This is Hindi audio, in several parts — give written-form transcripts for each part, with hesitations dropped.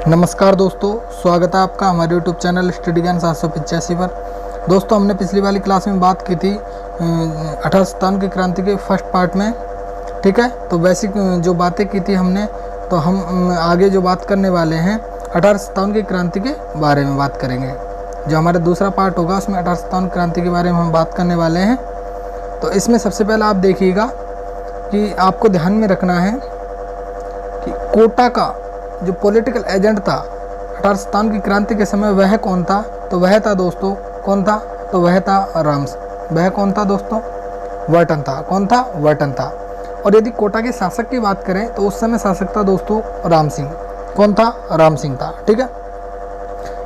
नमस्कार दोस्तों, स्वागत है आपका हमारे यूट्यूब चैनल स्टडी ज्ञान 785 पर। दोस्तों, हमने पिछली वाली क्लास में बात की थी 1857 की क्रांति के फर्स्ट पार्ट में। ठीक है, तो बेसिक जो बातें की थी हमने, तो हम आगे जो बात करने वाले हैं 1857 की क्रांति के बारे में बात करेंगे। जो हमारा दूसरा पार्ट होगा उसमें 1857 क्रांति के बारे में हम बात करने वाले हैं। तो इसमें सबसे पहले आप देखिएगा कि आपको ध्यान में रखना है कि कोटा का जो पॉलिटिकल एजेंट था 1857 की क्रांति के समय, वह कौन था? तो वह था दोस्तों, कौन था? तो वह था वह कौन था दोस्तों? वर्टन था। कौन था? वर्टन था। और यदि कोटा के शासक की बात करें तो उस समय शासक था दोस्तों राम सिंह। कौन था? राम सिंह था। ठीक है,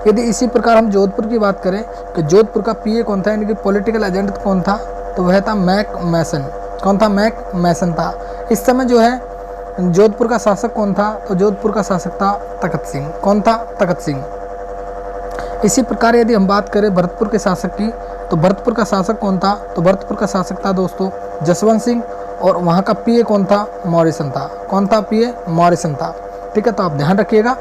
यदि इसी प्रकार हम जोधपुर की बात करें तो जोधपुर का पीए कौन था, यानी कि पॉलिटिकल एजेंट कौन था? तो वह था मैक मैसन। कौन था? मैक मैसन था। इस समय जो है जोधपुर का शासक कौन था? तो जोधपुर का शासक था तखत सिंह। कौन था? तखत सिंह। इसी प्रकार यदि हम बात करें भरतपुर के शासक की, तो भरतपुर का शासक कौन था? तो भरतपुर का शासक था दोस्तों जसवंत सिंह, और वहाँ का पीए कौन था? मॉरिसन था। कौन था? पीए मॉरिसन था। ठीक है, तो आप ध्यान रखिएगा।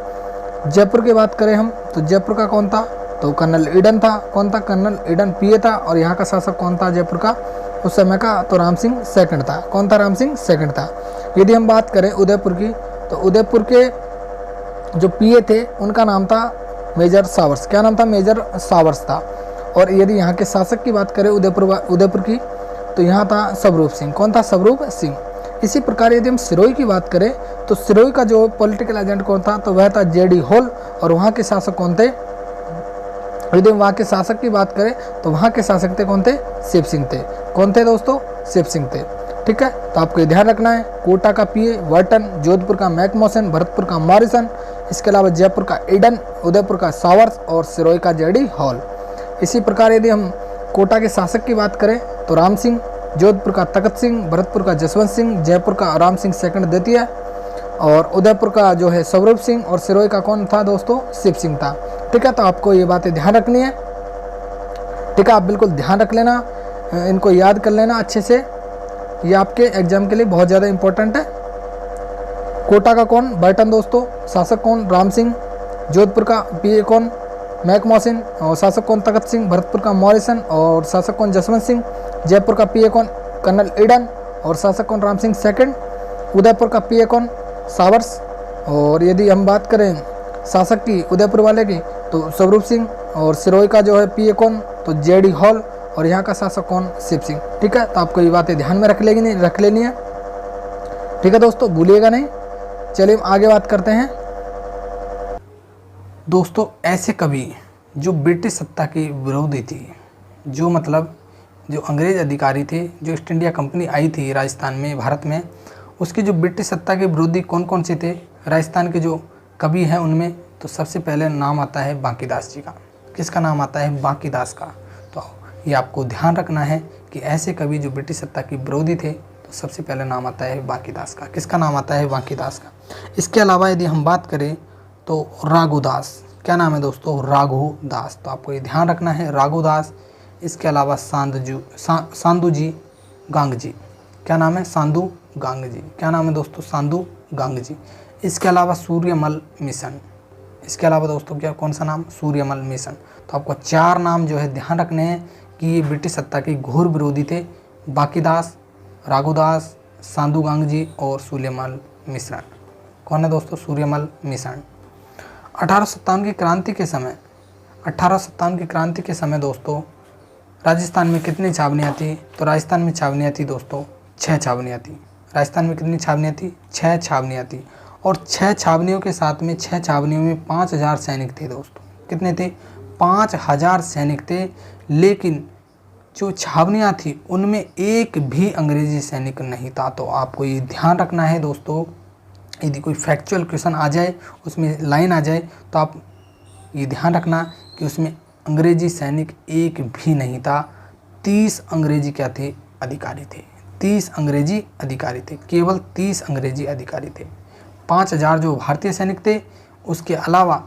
जयपुर की बात करें हम, तो जयपुर का कौन था? तो कर्नल ईडन था। कौन था? कर्नल ईडन पीए था। और यहाँ का शासक कौन था जयपुर का उस समय का? तो राम सिंह सेकंड था। कौन था? राम सिंह सेकंड था। यदि हम बात करें उदयपुर की, तो उदयपुर के जो पीए थे उनका नाम था मेजर सावर्स। क्या नाम था? मेजर सावर्स था। और यदि यहाँ के शासक की बात करें उदयपुर की, तो यहाँ था स्वरूप सिंह। कौन था? स्वरूप सिंह। इसी प्रकार यदि हम सिरोही की बात करें, तो सिरोही का जो पॉलिटिकल एजेंट कौन था? तो वह था जेडी होल। और वहाँ के शासक कौन थे? यदि हम वहाँ के शासक की बात करें तो वहाँ के शासक थे कौन थे? शिव सिंह थे। कौन थे दोस्तों? शिव सिंह थे। ठीक है, तो आपको ये ध्यान रखना है, कोटा का पीए वर्टन, जोधपुर का मैकमोसन, भरतपुर का मॉरिसन, इसके अलावा जयपुर का ईडन, उदयपुर का सावर्स और सिरोही का जेडी हॉल। इसी प्रकार यदि हम कोटा के शासक की बात करें तो राम सिंह, जोधपुर का तखत सिंह, भरतपुर का जसवंत सिंह, जयपुर का राम सिंह सेकंड द्वितीय, और उदयपुर का जो है स्वरूप सिंह, और सिरोही का कौन था दोस्तों? शिव सिंह था। ठीक है, तो आपको ये बातें ध्यान रखनी है। ठीक है, आप बिल्कुल ध्यान रख लेना, इनको याद कर लेना अच्छे से, ये आपके एग्जाम के लिए बहुत ज़्यादा इंपॉर्टेंट है। कोटा का कौन? बर्टन दोस्तों। शासक कौन? राम सिंह। जोधपुर का पीए कौन? मैकमोसिन। और शासक कौन? तखत सिंह। भरतपुर का मॉरिसन। और शासक कौन? जसवंत सिंह। जयपुर का पीए कौन? Colonel Eden. और शासक कौन? राम सिंह सेकंड। उदयपुर का पीए कौन? सावर्स। और यदि हम बात करें शासक की उदयपुर वाले की, तो स्वरूप सिंह। और सिरोही का जो है पीए कौन? तो जेडी हॉल। और यहाँ का शासक कौन? शिव सिंह। ठीक है, तो आपको ये बातें ध्यान में रख लेनी है। ठीक है दोस्तों, भूलिएगा नहीं। चलिए आगे बात करते हैं। दोस्तों, ऐसे कवि जो ब्रिटिश सत्ता की विरोधी थी, जो अंग्रेज अधिकारी थे, जो ईस्ट इंडिया कंपनी आई थी राजस्थान में, भारत में, उसकी जो ब्रिटिश सत्ता के विरोधी कौन कौन से थे राजस्थान के जो कवि हैं उनमें, तो सबसे पहले नाम आता है बांकीदास जी का। किसका नाम आता है? बांकीदास का। तो ये आपको ध्यान रखना है कि ऐसे कवि जो ब्रिटिश सत्ता के विरोधी थे, तो सबसे पहले नाम आता है बांकीदास का। किसका नाम आता है? बांकीदास का। इसके अलावा यदि हम बात करें तो राघुदास। क्या नाम है दोस्तों? राघुदास। तो आपको ये ध्यान रखना है, राघुदास। इसके अलावा सांदू जी गांग जी। क्या नाम है? सांदू गांग जी। क्या नाम है दोस्तों? सांदू गांग जी। इसके अलावा सूर्यमल मिशन। इसके अलावा दोस्तों क्या, कौन सा नाम? सूर्यमल मिशन। तो आपको 4 नाम जो है ध्यान रखने हैं कि ये ब्रिटिश सत्ता के घोर विरोधी थे। बांकीदास, राघुदास, सांदू गांग जी और सूर्यमल मिश्रण। कौन है दोस्तों? सूर्यमल मिश्रण। 1857 की क्रांति के समय दोस्तों राजस्थान में कितनी छावनियाँ थी? तो राजस्थान में छावनियाँ थी दोस्तों 6 छावनियाँ थी। राजस्थान में कितनी छावनियाँ थी? 6 छावनियाँ थी। और 6 छावनियों के साथ में 6 छावनियों में 5000 सैनिक थे दोस्तों। कितने थे? 5000 सैनिक थे। लेकिन जो छावनियाँ थी उनमें एक भी अंग्रेजी सैनिक नहीं था। तो आपको ये ध्यान रखना है दोस्तों, यदि कोई फैक्चुअल क्वेश्चन आ जाए, उसमें लाइन आ जाए, तो आप ये ध्यान रखना कि उसमें अंग्रेजी सैनिक एक भी नहीं था। 30 अंग्रेजी क्या थे? अधिकारी थे। 30 अंग्रेजी अधिकारी थे, केवल 30 अंग्रेजी अधिकारी थे। 5000 जो भारतीय सैनिक थे, उसके अलावा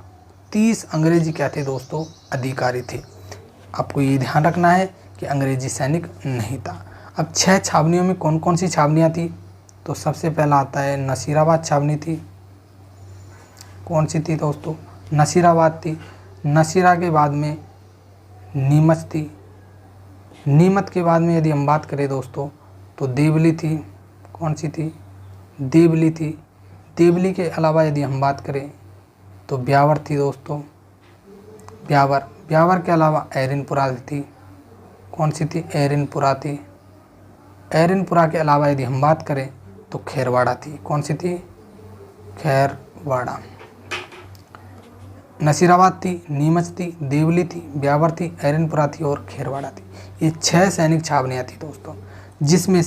30 अंग्रेजी क्या थे दोस्तों? अधिकारी थे। आपको ये ध्यान रखना है कि अंग्रेजी सैनिक नहीं था। अब 6 छावनियों में कौन कौन सी छावनियाँ थी? तो सबसे पहला आता है नसीराबाद छावनी थी, कौन सी थी दोस्तों? नसीराबाद थी। नसीरा के बाद में नीमच थी। नीमच के बाद में यदि हम बात करें दोस्तों तो देवली थी। कौन सी थी? देवली थी। देवली के अलावा यदि हम बात करें तो ब्यावर थी दोस्तों, ब्यावर। ब्यावर के अलावा एरनपुरा थी। कौन सी थी? एरनपुरा थी। एरनपुरा के अलावा यदि हम बात करें तो खेरवाड़ा थी। कौन सी थी? खेरवाड़ा। नसीराबाद थी, नीमच थी, देवली थी, ब्यावर थी, एरनपुरा थी और खेरवाड़ा थी। ये 6 सैनिक छावनियाँ थी दोस्तों, जिसमें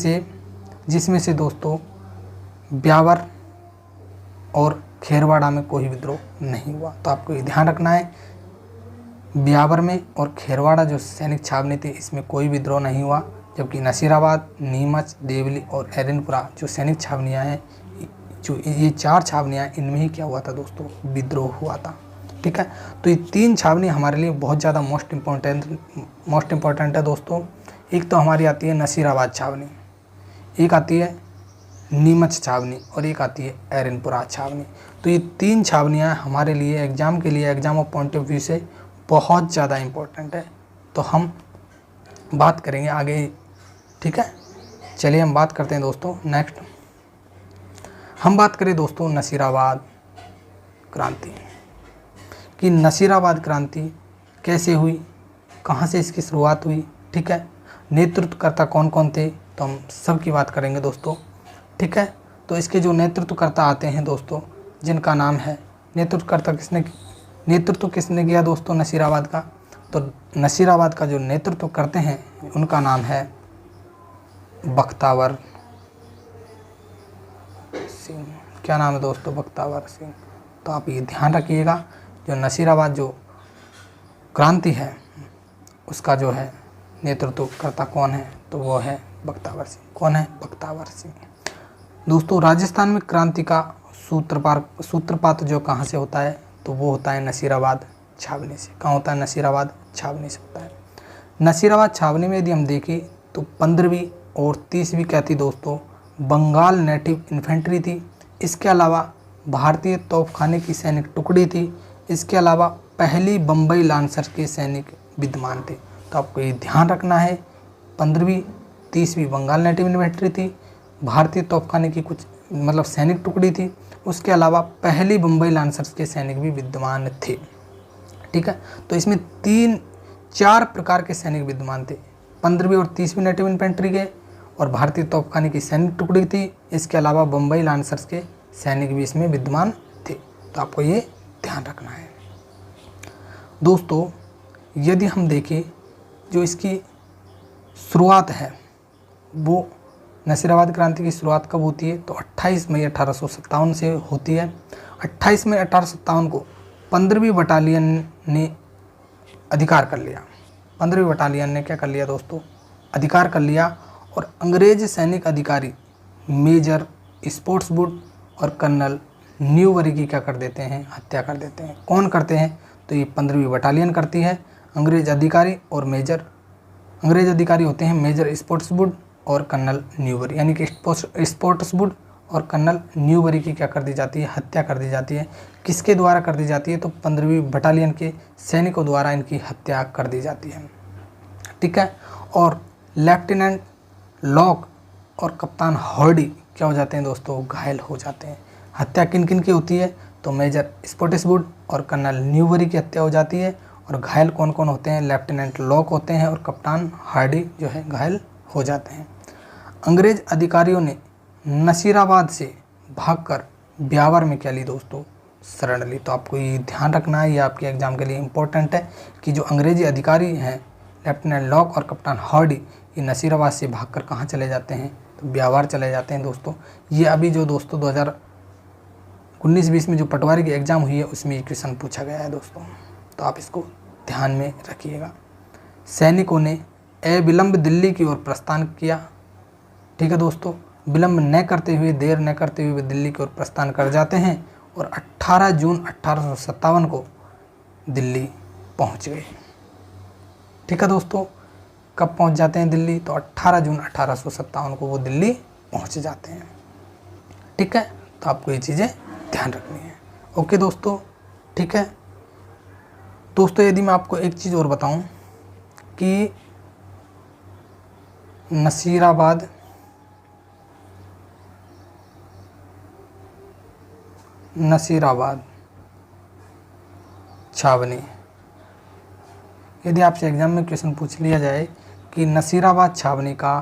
से दोस्तों ब्यावर और खेरवाड़ा में कोई विद्रोह नहीं हुआ। तो आपको ये ध्यान रखना है, ब्यावर में और खेरवाड़ा जो सैनिक छावनी थी इसमें कोई विद्रोह नहीं हुआ, जबकि नसीराबाद, नीमच, देवली और एरनपुरा जो सैनिक छावनियाँ हैं, जो ये 4 छावनियाँ, इनमें ही क्या हुआ था दोस्तों? विद्रोह हुआ था। ठीक है, तो ये 3 छावनी हमारे लिए बहुत ज़्यादा मोस्ट इम्पोर्टेंट है दोस्तों। एक तो हमारी आती है नसीराबाद छावनी, एक आती है नीमच छावनी और एक आती है एरनपुरा छावनी। तो ये 3 छावनियाँ हमारे लिए एग्ज़ाम के लिए, exam of point of view से बहुत ज़्यादा इम्पोर्टेंट है। तो हम बात करेंगे आगे। ठीक है, चलिए हम बात करते हैं दोस्तों। नेक्स्ट हम बात करें दोस्तों नसीराबाद क्रांति कि नसीराबाद क्रांति कैसे हुई, कहाँ से इसकी शुरुआत हुई। ठीक है, नेतृत्वकर्ता कौन कौन थे, तो हम सब की बात करेंगे दोस्तों। ठीक है, तो इसके जो नेतृत्वकर्ता आते हैं दोस्तों, जिनका नाम है, नेतृत्व किसने किया दोस्तों नसीराबाद का? तो नसीराबाद का जो नेतृत्व करते हैं उनका नाम है बख्तावर सिंह। क्या नाम है दोस्तों? बख्तावर सिंह। तो आप ये ध्यान रखिएगा, जो नसीराबाद जो क्रांति है उसका जो है नेतृत्वकर्ता कौन है, तो वो है बख्तावर सिंह। कौन है? बख्तावर सिंह। दोस्तों राजस्थान में क्रांति का सूत्रपात जो कहाँ से होता है, तो वो होता है नसीराबाद छावनी से। कहाँ होता है? नसीराबाद छावनी से होता है। नसीराबाद छावनी में यदि हम देखें तो 15वीं और 30वीं क्या थी दोस्तों? बंगाल नेटिव इन्फेंट्री थी। इसके अलावा भारतीय तोपखाने की सैनिक टुकड़ी थी। इसके अलावा पहली बम्बई लांसर के सैनिक विद्यमान थे। तो आपको ये ध्यान रखना है, 15वीं 30वीं बंगाल नेटिव इन्फेंट्री थी, भारतीय तोपखाने की कुछ सैनिक टुकड़ी थी, उसके अलावा पहली बम्बई लांसर्स के सैनिक भी विद्यमान थे। ठीक है, तो इसमें 3-4 प्रकार के सैनिक विद्यमान थे, 15वीं और 30वीं नेटिव इन्फेंट्री के, और भारतीय तोपखाने की सैनिक टुकड़ी थी। इसके अलावा बम्बई लांसर्स के सैनिक भी इसमें विद्यमान थे। तो आपको ये ध्यान रखना है दोस्तों। यदि हम देखें जो इसकी शुरुआत है, वो नसीराबाद क्रांति की शुरुआत कब होती है, तो 28 मई 1857 से होती है। 28 मई 1857 को 15वीं बटालियन ने अधिकार कर लिया। 15वीं बटालियन ने क्या कर लिया दोस्तों? अधिकार कर लिया। और अंग्रेज सैनिक अधिकारी मेजर स्पोर्ट्सवुड और कर्नल न्यूबरी की क्या कर देते हैं? हत्या कर देते हैं। कौन करते हैं? तो ये 15वीं बटालियन करती है। अंग्रेज अधिकारी होते हैं मेजर स्पोर्ट्सवुड और कर्नल न्यूबरी, यानी कि स्पोर्ट्सवुड और कर्नल न्यूबरी की क्या कर दी जाती है? हत्या कर दी जाती है। किसके द्वारा कर दी जाती है? तो 15वीं बटालियन के सैनिकों द्वारा इनकी हत्या कर दी जाती है। ठीक है, और लेफ्टिनेंट लॉक और कप्तान हॉर्डी क्या हो जाते हैं दोस्तों? घायल हो जाते हैं। हत्या किन किन की होती है? तो मेजर स्पोर्ट्सवुड और कर्नल न्यूबरी की हत्या हो जाती है। और घायल कौन कौन होते हैं? लेफ्टिनेंट लॉक होते हैं और कप्तान हार्डी जो है घायल हो जाते हैं। अंग्रेज अधिकारियों ने नसीराबाद से भागकर ब्यावर में क्या ली दोस्तों? शरण ली। तो आपको ये ध्यान रखना है, ये आपके एग्जाम के लिए इम्पोर्टेंट है कि जो अंग्रेजी अधिकारी हैं लेफ्टिनेंट लॉक और कप्तान हार्डी, ये नसीराबाद से भागकर कहाँ चले जाते हैं? तो ब्यावर चले जाते हैं दोस्तों। ये अभी जो दोस्तों 2019-20 में जो पटवारी की एग्ज़ाम हुई है उसमें ये क्वेश्चन पूछा गया है दोस्तों, तो आप इसको ध्यान में रखिएगा। सैनिकों ने अविलंब दिल्ली की ओर प्रस्थान किया। ठीक है दोस्तों, विलंब न करते हुए, देर न करते हुए दिल्ली की ओर प्रस्थान कर जाते हैं और 18 जून 1857 को दिल्ली पहुंच गए। ठीक है दोस्तों, कब पहुंच जाते हैं दिल्ली? तो 18 जून 1857 को वो दिल्ली पहुंच जाते हैं। ठीक है, तो आपको ये चीज़ें ध्यान रखनी है। ओके दोस्तों, ठीक है दोस्तों। यदि मैं आपको एक चीज़ और बताऊं कि नसीराबाद छावनी, यदि आपसे एग्जाम में क्वेश्चन पूछ लिया जाए कि नसीराबाद छावनी का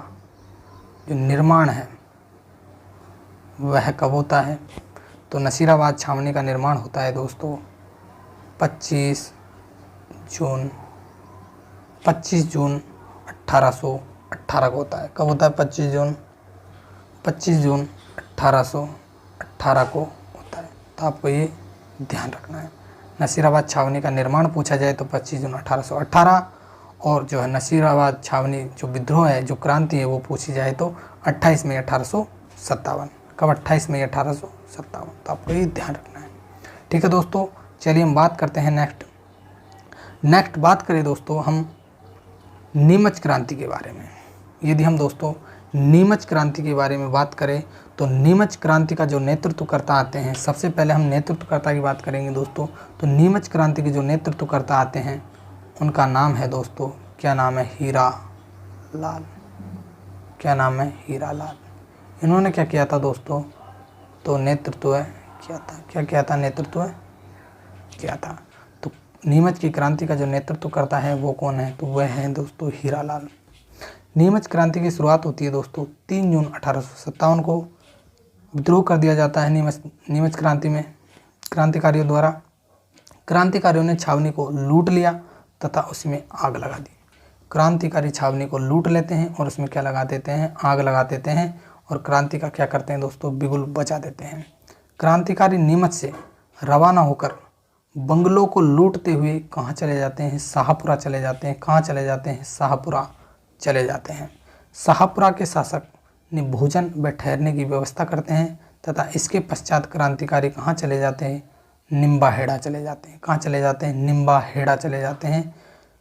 जो निर्माण है वह कब होता है, तो नसीराबाद छावनी का निर्माण होता है दोस्तों 25 जून 1818 को होता है। कब होता है? 25 जून 1818 को होता है। तो आपको ये ध्यान रखना है। नसीराबाद छावनी का निर्माण पूछा जाए तो 25 जून 1818, और जो है नसीराबाद छावनी जो विद्रोह है, जो क्रांति है, वो पूछी जाए तो 28 मई 1857। कब? 28 मई 1857। तो आपको ये ध्यान रखना है, ठीक है दोस्तों। चलिए हम बात करते हैं नेक्स्ट बात करें दोस्तों हम नीमच क्रांति के बारे में। यदि हम दोस्तों नीमच क्रांति के बारे में बात करें तो नीमच क्रांति का जो नेतृत्वकर्ता आते हैं, सबसे पहले हम नेतृत्वकर्ता की बात करेंगे दोस्तों। तो नीमच क्रांति के जो नेतृत्वकर्ता आते हैं उनका नाम है दोस्तों, क्या नाम है? हीरा लाल। क्या नाम है? हीरा लाल। इन्होंने क्या किया था दोस्तों? तो नेतृत्व किया था। क्या किया था? नेतृत्व किया था। तो नीमच की क्रांति का जो नेतृत्व करता है वो कौन है? तो वह है दोस्तों हीरा लाल। नीमच क्रांति की शुरुआत होती है दोस्तों 3 जून 1857 को। विद्रोह कर दिया जाता है नीमच क्रांति में क्रांतिकारियों द्वारा। क्रांतिकारियों ने छावनी को लूट लिया तथा उसमें आग लगा दी। क्रांतिकारी छावनी को लूट लेते हैं और उसमें क्या लगा देते हैं? आग लगा देते हैं, और क्रांति का क्या करते हैं दोस्तों? बिगुल बजा देते हैं। क्रांतिकारी नीमच से रवाना होकर बंगलों को लूटते हुए कहाँ चले जाते हैं? शाहपुरा चले जाते हैं। कहाँ चले जाते हैं? शाहपुरा चले जाते हैं। शाहपुरा के शासक ने भोजन व ठहरने की व्यवस्था करते हैं तथा इसके पश्चात क्रांतिकारी कहाँ चले जाते हैं? निम्बाहेड़ा चले जाते हैं। कहाँ चले जाते हैं? निम्बाहेड़ा चले जाते हैं,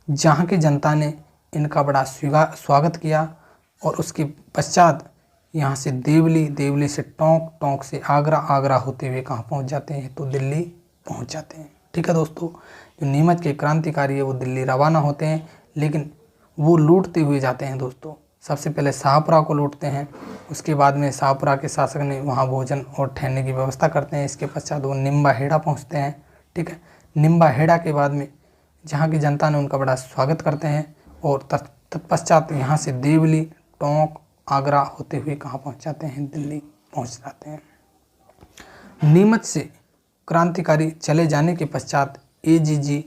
जहाँ की जनता ने इनका बड़ा स्वागत किया। और उसके पश्चात यहाँ से देवली से टोंक से आगरा होते हुए कहाँ पहुँच जाते हैं? तो दिल्ली पहुँच जाते हैं, ठीक है दोस्तों। जो नीमच के क्रांतिकारी है वो दिल्ली रवाना होते हैं, लेकिन वो लूटते हुए जाते हैं दोस्तों। सबसे पहले शाहपुरा को लूटते हैं, उसके बाद में शाहपुरा के शासक ने वहाँ भोजन और ठहरने की व्यवस्था करते हैं। इसके पश्चात वो निम्बाहेड़ा पहुँचते हैं, ठीक है। निम्बाहेड़ा के बाद में जहाँ की जनता ने उनका बड़ा स्वागत करते हैं, और तत्पश्चात यहाँ से देवली, टोंक, आगरा होते हुए कहाँ पहुँच जाते हैं? दिल्ली पहुँच जाते हैं। नीमच से क्रांतिकारी चले जाने के पश्चात एजीजी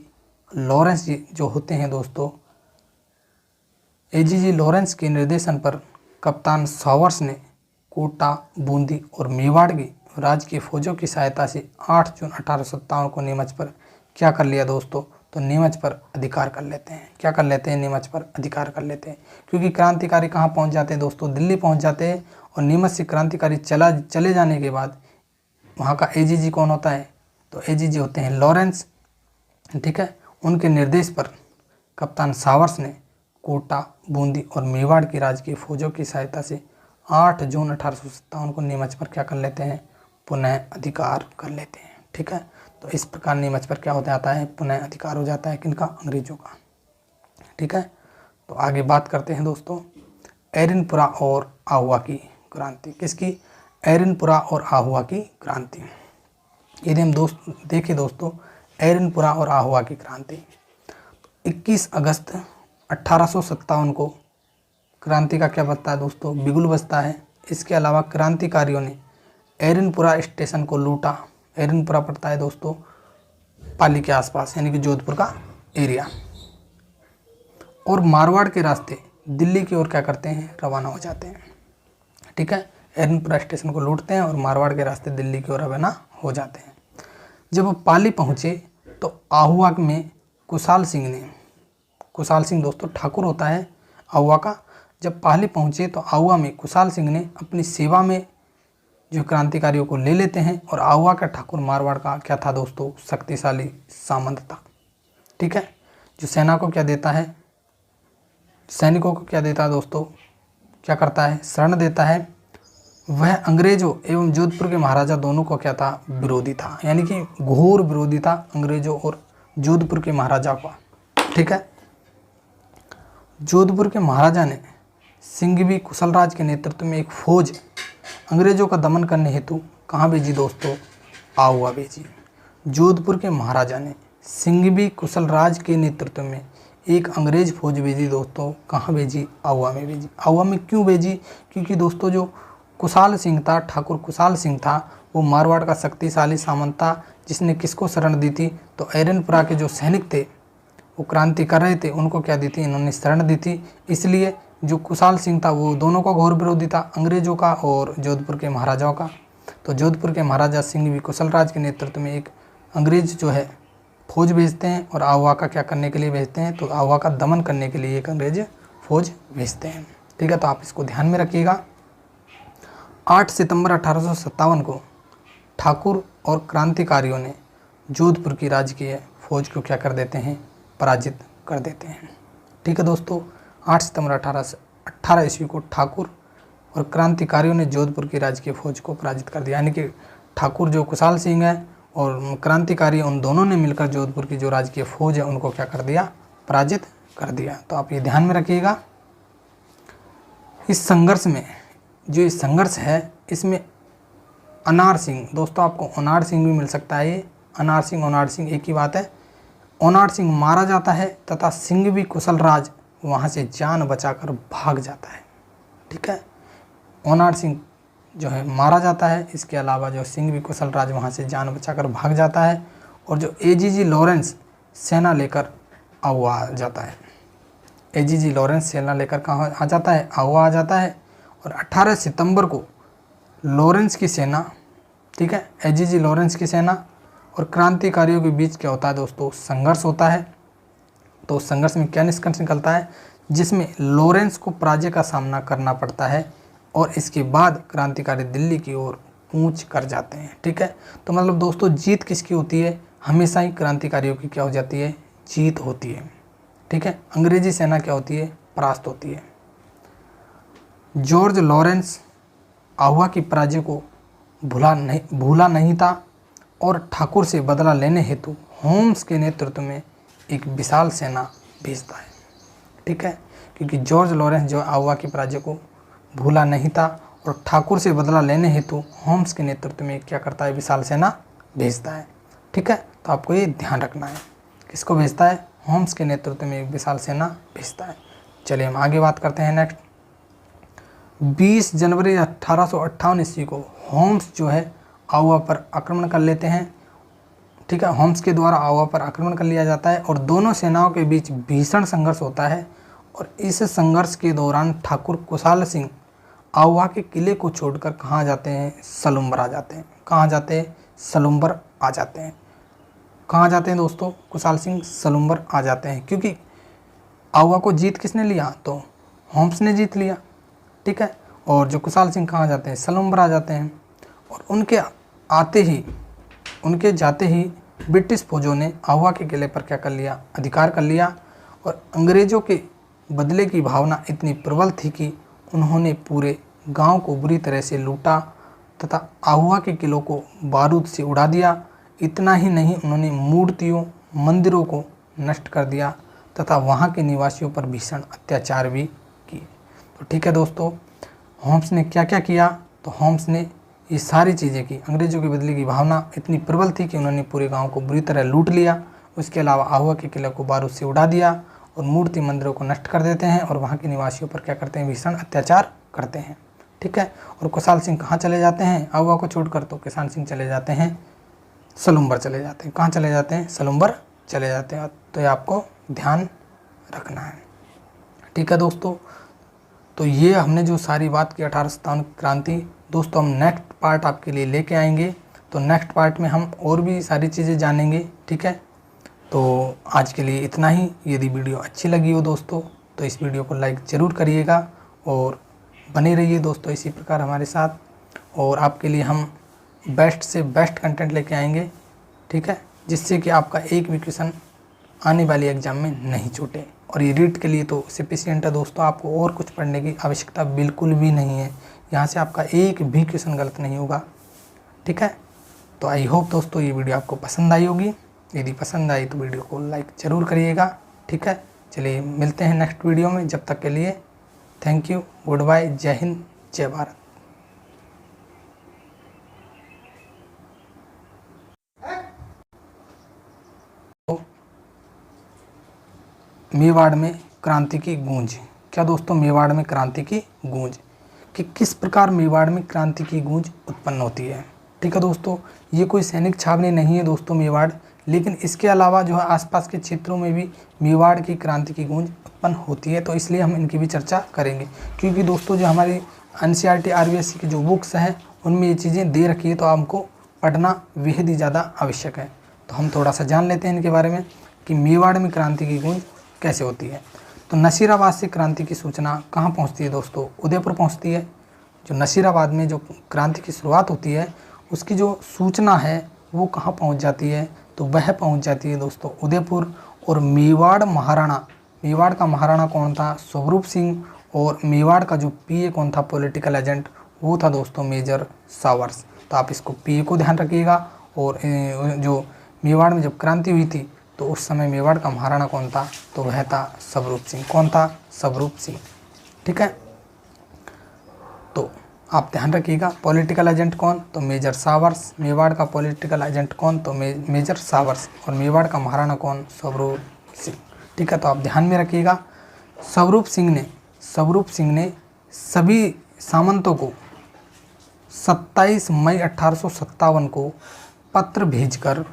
लॉरेंस जी जो होते हैं दोस्तों, एजीजी लॉरेंस के निर्देशन पर कप्तान सॉवर्स ने कोटा, बूंदी और मेवाड़ की राजकीय फौजों की सहायता से 8 जून 1857 को नीमच पर क्या कर लिया दोस्तों? तो नीमच पर अधिकार कर लेते हैं। क्या कर लेते हैं? नीमच पर अधिकार कर लेते हैं, क्योंकि क्रांतिकारी कहाँ पहुँच जाते हैं दोस्तों? दिल्ली पहुँच जाते हैं। और नीमच से क्रांतिकारी चले जाने के बाद वहाँ का एजीजी कौन होता है? तो एजीजी होते हैं लॉरेंस, ठीक है। उनके निर्देश पर कप्तान सॉवर्स ने कोटा, बूंदी और मेवाड़ की राजकीय फौजों की सहायता से 8 जून 1857 को नीमच पर क्या कर लेते हैं? पुनः अधिकार कर लेते हैं, ठीक है। तो इस प्रकार नीमच पर क्या हो जाता है? पुनः अधिकार हो जाता है। किनका? अंग्रेजों का, ठीक है। तो आगे बात करते हैं दोस्तों एरनपुरा और आहुआ की क्रांति। किसकी? एरनपुरा और आहुआ की क्रांति। यदि हम देखें दोस्तों एरनपुरा और आहुआ की क्रांति, 21 अगस्त 1857 को क्रांति का क्या बजता है दोस्तों? बिगुल बजता है। इसके अलावा क्रांतिकारियों ने एरनपुरा स्टेशन को लूटा। एरनपुरा पड़ता है दोस्तों पाली के आसपास, यानी कि जोधपुर का एरिया। और मारवाड़ के रास्ते दिल्ली की ओर क्या करते हैं? रवाना हो जाते हैं, ठीक है। एरनपुरा स्टेशन को लूटते हैं और मारवाड़ के रास्ते दिल्ली की ओर रवाना हो जाते हैं। जब वो पाली पहुँचे तो आहुआ में कुशाल सिंह दोस्तों ठाकुर होता है आहुआ का। जब पाली पहुँचे तो आहुआ में कुशाल सिंह ने अपनी सेवा में जो क्रांतिकारियों को ले लेते हैं। और आहुआ का ठाकुर मारवाड़ का क्या था दोस्तों? शक्तिशाली सामंत था, ठीक है। जो सेना को क्या देता है? सैनिकों को क्या देता है दोस्तों? क्या करता है? शरण देता है। वह अंग्रेजों एवं जोधपुर के महाराजा दोनों को क्या था, विरोधी था, यानी कि घोर विरोधी था अंग्रेजों और जोधपुर के महाराजा का। ठीक है, जोधपुर के महाराजा ने सिंघवी कुशलराज के नेतृत्व में एक फौज अंग्रेजों का दमन करने हेतु कहाँ भेजी दोस्तों, आहुआ भेजी। जोधपुर के महाराजा ने सिंघवी कुशलराज के नेतृत्व में एक अंग्रेज फौज भेजी दोस्तों, कहाँ भेजी, आहुआ में भेजी। आहुआ में क्यों भेजी, क्योंकि दोस्तों जो कुशाल सिंह था, ठाकुर कुशाल सिंह था, वो मारवाड़ का शक्तिशाली सामंत था, जिसने किसको शरण दी थी, तो एरनपुरा के जो सैनिक थे वो क्रांति कर रहे थे, उनको क्या दी थी, इन्होंने शरण दी थी। इसलिए जो कुशाल सिंह था वो दोनों का घोर विरोधी था, अंग्रेजों का और जोधपुर के महाराजाओं का। तो जोधपुर के महाराजा सिंघवी कुशलराज के नेतृत्व में एक अंग्रेज जो है फौज भेजते हैं और आहुआ का क्या करने के लिए भेजते हैं, तो आहुआ का दमन करने के लिए एक अंग्रेज फौज भेजते हैं। ठीक है, तो आप इसको ध्यान में रखिएगा। 8 सितंबर 1857 को ठाकुर और क्रांतिकारियों ने जोधपुर की राजकीय फौज को क्या कर देते हैं, पराजित कर देते हैं। ठीक है दोस्तों, 8 सितंबर 1818 ईस्वी को ठाकुर और क्रांतिकारियों ने जोधपुर की राजकीय फौज को पराजित कर दिया, यानी कि ठाकुर जो कुशाल सिंह है और क्रांतिकारी उन दोनों ने मिलकर जोधपुर की जो राजकीय फौज है उनको क्या कर दिया, पराजित कर दिया। तो आप ये ध्यान में रखिएगा। इस संघर्ष में जो ये संघर्ष है इसमें अनार सिंह, दोस्तों आपको अनार सिंह भी मिल सकता है, ये अनार सिंह एक ही बात है। अनार सिंह मारा जाता है तथा सिंघवी कुशलराज वहाँ से जान बचाकर भाग जाता है। ठीक है, अनार सिंह जो है मारा जाता है, इसके अलावा जो सिंघवी कुशलराज वहाँ से जान बचाकर भाग जाता है और जो एजीजी लॉरेंस सेना लेकर आहुआ आ जाता है। एजीजी लॉरेंस सेना लेकर कहाँ आ जाता है, आहुआ आ जाता है। और 18 सितंबर को लॉरेंस की सेना, ठीक है, एजीजी लॉरेंस की सेना और क्रांतिकारियों के बीच क्या होता है दोस्तों, संघर्ष होता है। तो उस संघर्ष में क्या निष्कर्ष निकलता है, जिसमें लॉरेंस को पराजय का सामना करना पड़ता है और इसके बाद क्रांतिकारी दिल्ली की ओर कूच कर जाते हैं। ठीक है, तो मतलब दोस्तों जीत किसकी होती है, हमेशा ही क्रांतिकारियों की क्या हो जाती है, जीत होती है। ठीक है, अंग्रेजी सेना क्या होती है, परास्त होती है। जॉर्ज लॉरेंस आहुआ की पराजय को भूला नहीं था और ठाकुर से बदला लेने हेतु होम्स के नेतृत्व में एक विशाल सेना भेजता है। ठीक है, क्योंकि जॉर्ज लॉरेंस जो आहुआ की पराजय को भूला नहीं था और ठाकुर से बदला लेने हेतु होम्स के नेतृत्व में क्या करता है, विशाल सेना भेजता है। ठीक है, तो आपको ये ध्यान रखना है, किसको भेजता है, होम्स के नेतृत्व में एक विशाल सेना भेजता है। चलिए हम आगे बात करते हैं। नेक्स्ट 20 जनवरी 1858 ईस्वी को होम्स जो है आहुआ पर आक्रमण कर लेते हैं। ठीक है, होम्स के द्वारा आहुआ पर आक्रमण कर लिया जाता है और दोनों सेनाओं के बीच भीषण संघर्ष होता है और इस संघर्ष के दौरान ठाकुर कुशाल सिंह आहुआ के किले को छोड़कर कहाँ जाते हैं, सलुम्बर आ जाते हैं। कहाँ जाते हैं, सलुम्बर आ जाते हैं। कहाँ जाते हैं दोस्तों, कुशाल सिंह सलुम्बर आ जाते हैं, क्योंकि आहुआ को जीत किसने लिया, तो होम्स ने जीत लिया। ठीक है, और जो कुशाल सिंह कहाँ जाते हैं, सलुम्बर आ जाते हैं और उनके जाते ही ब्रिटिश फौजों ने आहुआ के किले पर क्या कर लिया, अधिकार कर लिया और अंग्रेज़ों के बदले की भावना इतनी प्रबल थी कि उन्होंने पूरे गांव को बुरी तरह से लूटा तथा आहुआ के किलों को बारूद से उड़ा दिया। इतना ही नहीं, उन्होंने मूर्तियों, मंदिरों को नष्ट कर दिया तथा वहां के निवासियों पर भीषण अत्याचार भी किए। तो ठीक है दोस्तों, होम्स ने क्या क्या किया, तो होम्स ने ये सारी चीज़ें की। अंग्रेज़ों के बदले की भावना इतनी प्रबल थी कि उन्होंने पूरे गांव को बुरी तरह लूट लिया। उसके अलावा आहुआ के किले को बारूद से उड़ा दिया और मूर्ति मंदिरों को नष्ट कर देते हैं और वहाँ के निवासियों पर क्या करते हैं, भीषण अत्याचार करते हैं। ठीक है, और कुशाल सिंह कहाँ चले जाते हैं, आहुआ को छोड़कर, तो कुशाल सिंह चले जाते हैं सलुम्बर चले जाते हैं। कहाँ चले जाते हैं, सलुम्बर चले जाते हैं। तो ये आपको ध्यान रखना है। ठीक है दोस्तों, तो ये हमने जो सारी बात की 1857 क्रांति, दोस्तों हम नेक्स्ट पार्ट आपके लिए लेके आएंगे। तो नेक्स्ट पार्ट में हम और भी सारी चीज़ें जानेंगे। ठीक है, तो आज के लिए इतना ही। यदि वीडियो अच्छी लगी हो दोस्तों तो इस वीडियो को लाइक ज़रूर करिएगा और बने रहिए दोस्तों इसी प्रकार हमारे साथ, और आपके लिए हम बेस्ट से बेस्ट कंटेंट लेके आएंगे। ठीक है, जिससे कि आपका एक भी क्वेश्चन आने वाली एग्ज़ाम में नहीं छूटे। और ये रीट के लिए तो सफिशिएंट है दोस्तों, आपको और कुछ पढ़ने की आवश्यकता बिल्कुल भी नहीं है। यहाँ से आपका एक भी क्वेश्चन गलत नहीं होगा, ठीक है। तो आई होप दोस्तों ये वीडियो आपको पसंद आई होगी। यदि पसंद आई तो वीडियो को लाइक ज़रूर करिएगा, ठीक है। चलिए मिलते हैं नेक्स्ट वीडियो में, जब तक के लिए थैंक यू, गुड बाय, जय हिंद, जय भारत। मेवाड़ में क्रांति की गूंज। क्या दोस्तों, मेवाड़ में क्रांति की गूंज, कि किस प्रकार मेवाड़ में क्रांति की गूंज उत्पन्न होती है, ठीक है दोस्तों। ये कोई सैनिक छावनी नहीं है दोस्तों मेवाड़, लेकिन इसके अलावा जो है आसपास के क्षेत्रों में भी मेवाड़ की क्रांति की गूंज उत्पन्न होती है, तो इसलिए हम इनकी भी चर्चा करेंगे। क्योंकि दोस्तों जो हमारी NCERT RBSC की जो बुक्स हैं उनमें ये चीज़ें दे रखी है, तो हमको पढ़ना बेहद ही ज़्यादा आवश्यक है। तो हम थोड़ा सा जान लेते हैं इनके बारे में कि मेवाड़ में क्रांति की गूंज कैसे होती है। तो नसीराबाद से क्रांति की सूचना कहाँ पहुँचती है दोस्तों, उदयपुर पहुँचती है। जो नसीराबाद में जो क्रांति की शुरुआत होती है उसकी जो सूचना है वो कहाँ पहुँच जाती है, तो वह पहुँच जाती है दोस्तों उदयपुर। और मेवाड़ महाराणा, मेवाड़ का महाराणा कौन था, स्वरूप सिंह, और मेवाड़ का जो PA कौन था, पॉलिटिकल एजेंट, वो था दोस्तों मेजर सावर्स। तो आप इसको PA को ध्यान रखिएगा। और जो मेवाड़ में जब क्रांति हुई थी तो उस समय मेवाड़ का महाराणा कौन था, तो वह था स्वरूप सिंह। कौन था, स्वरूप सिंह, ठीक है। तो आप ध्यान रखिएगा, पॉलिटिकल एजेंट कौन, तो मेजर सावर्स। मेवाड़ का पॉलिटिकल एजेंट कौन, तो मेजर सावर्स। और मेवाड़ का महाराणा कौन, स्वरूप सिंह, ठीक है। तो आप ध्यान में रखिएगा। स्वरूप सिंह ने सभी सामंतों को 27 मई 1857 को पत्र भेजकर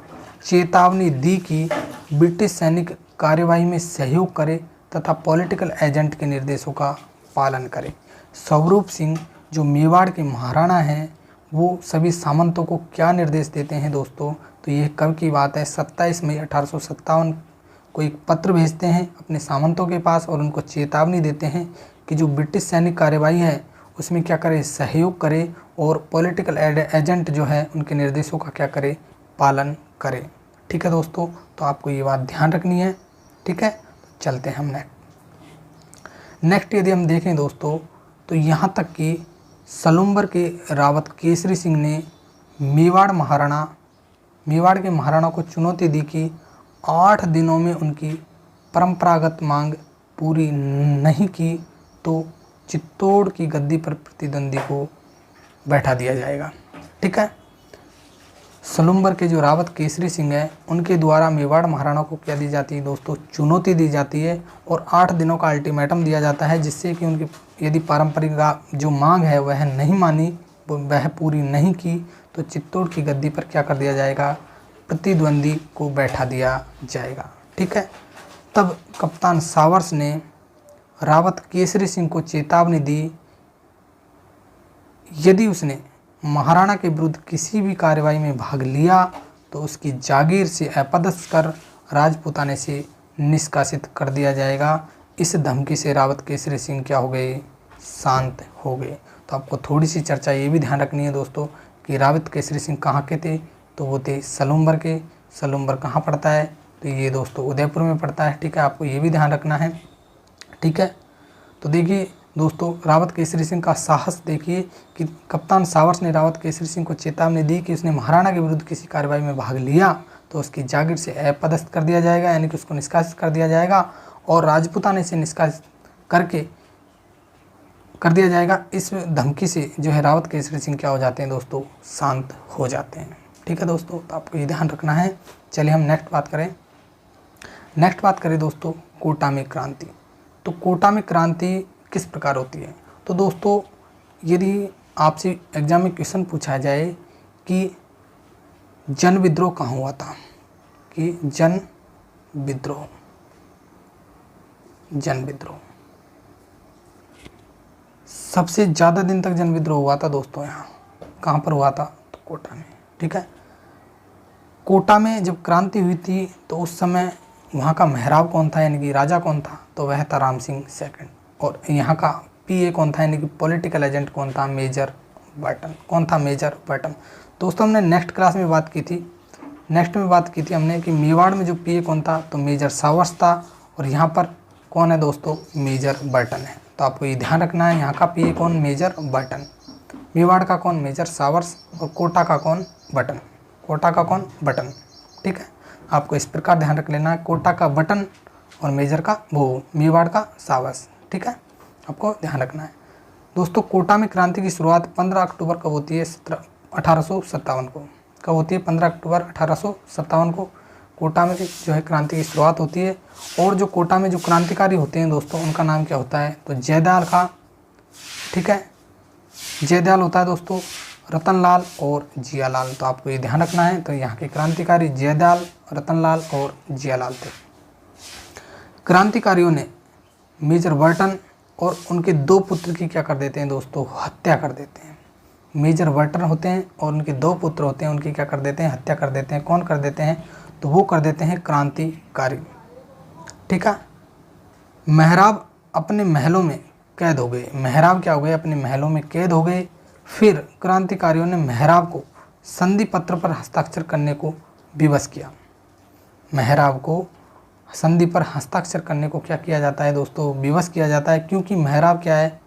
चेतावनी दी कि ब्रिटिश सैनिक कार्यवाही में सहयोग करे तथा पॉलिटिकल एजेंट के निर्देशों का पालन करे। स्वरूप सिंह जो मेवाड़ के महाराणा हैं वो सभी सामंतों को क्या निर्देश देते हैं दोस्तों, तो ये कब की बात है, 27 मई 1857 को एक पत्र भेजते हैं अपने सामंतों के पास और उनको चेतावनी देते हैं कि जो ब्रिटिश सैनिक कार्यवाही है उसमें क्या करे, सहयोग करे, और पॉलिटिकल एजेंट जो है उनके निर्देशों का क्या करे, पालन करे, ठीक है दोस्तों। तो आपको ये बात ध्यान रखनी है, ठीक है। चलते हैं हम नेक्स्ट यदि हम देखें दोस्तों, तो यहाँ तक कि सलुम्बर के रावत केसरी सिंह ने मेवाड़ के महाराणा को चुनौती दी कि 8 दिनों में उनकी परंपरागत मांग पूरी नहीं की तो चित्तौड़ की गद्दी पर प्रतिद्वंदी को बैठा दिया जाएगा, ठीक है। सलुम्बर के जो रावत केसरी सिंह है उनके द्वारा मेवाड़ महाराणा को क्या दी जाती है दोस्तों, चुनौती दी जाती है और 8 दिनों का अल्टीमेटम दिया जाता है, जिससे कि उनकी यदि पारंपरिक जो मांग है वह नहीं मानी, वह पूरी नहीं की, तो चित्तौड़ की गद्दी पर क्या कर दिया जाएगा, प्रतिद्वंदी को बैठा दिया जाएगा, ठीक है। तब कप्तान सावर्स ने रावत केसरी सिंह को चेतावनी दी, यदि उसने महाराणा के विरुद्ध किसी भी कार्रवाई में भाग लिया तो उसकी जागीर से अपदस्थ कर राजपूताने से निष्कासित कर दिया जाएगा। इस धमकी से रावत केसरी सिंह क्या हो गए, शांत हो गए। तो आपको थोड़ी सी चर्चा ये भी ध्यान रखनी है दोस्तों कि रावत केसरी सिंह कहाँ के थे, तो वो थे सलुम्बर के। सलुम्बर कहाँ पड़ता है, तो ये दोस्तों उदयपुर में पड़ता है, ठीक है। आपको ये भी ध्यान रखना है, ठीक है। तो देखिए दोस्तों, रावत केसरी सिंह का साहस देखिए कि कप्तान सावर्स ने रावत केसरी सिंह को चेतावनी दी कि उसने महाराणा के विरुद्ध किसी कार्रवाई में भाग लिया तो उसकी जागीर से अपदस्थ कर दिया जाएगा, यानी कि उसको निष्कासित कर दिया जाएगा, और राजपूताने से निष्कासित करके कर दिया जाएगा। इस धमकी से जो है रावत केसरी सिंह क्या हो जाते हैं दोस्तों, शांत हो जाते हैं, ठीक है दोस्तों। तो आपको ये ध्यान रखना है। चलिए हम नेक्स्ट बात करें दोस्तों, कोटा में क्रांति। तो कोटा में क्रांति किस प्रकार होती है, तो दोस्तों यदि आपसे एग्जाम में क्वेश्चन पूछा जाए कि जन विद्रोह कहाँ हुआ था, कि जन विद्रोह सबसे ज़्यादा दिन तक जन विद्रोह हुआ था दोस्तों, यहाँ कहाँ पर हुआ था, तो कोटा में, ठीक है। कोटा में जब क्रांति हुई थी तो उस समय वहाँ का मेहराब कौन था, यानी कि राजा कौन था, तो वह था राम सिंह सेकंड। और यहाँ का PA कौन था, यानी कि पॉलिटिकल एजेंट कौन था, मेजर बर्टन। कौन था, मेजर बर्टन। दोस्तों हमने नेक्स्ट क्लास में बात की थी हमने कि मेवाड़ में जो PA कौन था, तो मेजर सावर्स था, और यहाँ पर कौन है दोस्तों, मेजर बर्टन है। तो आपको ये ध्यान रखना है, यहाँ का पीए कौन, मेजर बर्टन। मेवाड़ का कौन, मेजर सावर्स। और कोटा का कौन, बटन। कोटा का कौन, बटन। ठीक है, आपको इस प्रकार ध्यान रख लेना है, कोटा का बटन और मेजर का वो मेवाड़ का सावर्स। ठीक है, आपको ध्यान रखना है। दोस्तों कोटा में क्रांति की शुरुआत 15 अक्टूबर कब होती है, 1857 को। कब होती है, 15 अक्टूबर 1857 को कोटा में जो है क्रांति की शुरुआत होती है। और जो कोटा में जो क्रांतिकारी होते हैं दोस्तों, उनका नाम क्या होता है, तो जयदयाल का, ठीक है, जयदयाल होता है दोस्तों, रतनलाल और जियालाल। तो आपको ये ध्यान रखना है। तो यहाँ के क्रांतिकारी जयदयाल, रतनलाल और जियालाल थे। क्रांतिकारियों ने मेजर बर्टन और उनके 2 पुत्र की क्या कर देते हैं दोस्तों, हत्या कर देते हैं। मेजर बर्टन होते हैं और उनके 2 पुत्र होते हैं, उनकी क्या कर देते हैं, हत्या कर देते हैं। कौन कर देते हैं, तो वो कर देते हैं क्रांतिकारी। ठीक है, मेहराब अपने महलों में कैद हो गए। मेहराब क्या हो गए, अपने महलों में कैद हो गए। फिर क्रांतिकारियों ने मेहराब को संधि पत्र पर हस्ताक्षर करने को विवश किया। मेहराब को संधि पर हस्ताक्षर करने को क्या किया जाता है दोस्तों, विवश किया जाता है, क्योंकि मेहराब क्या है,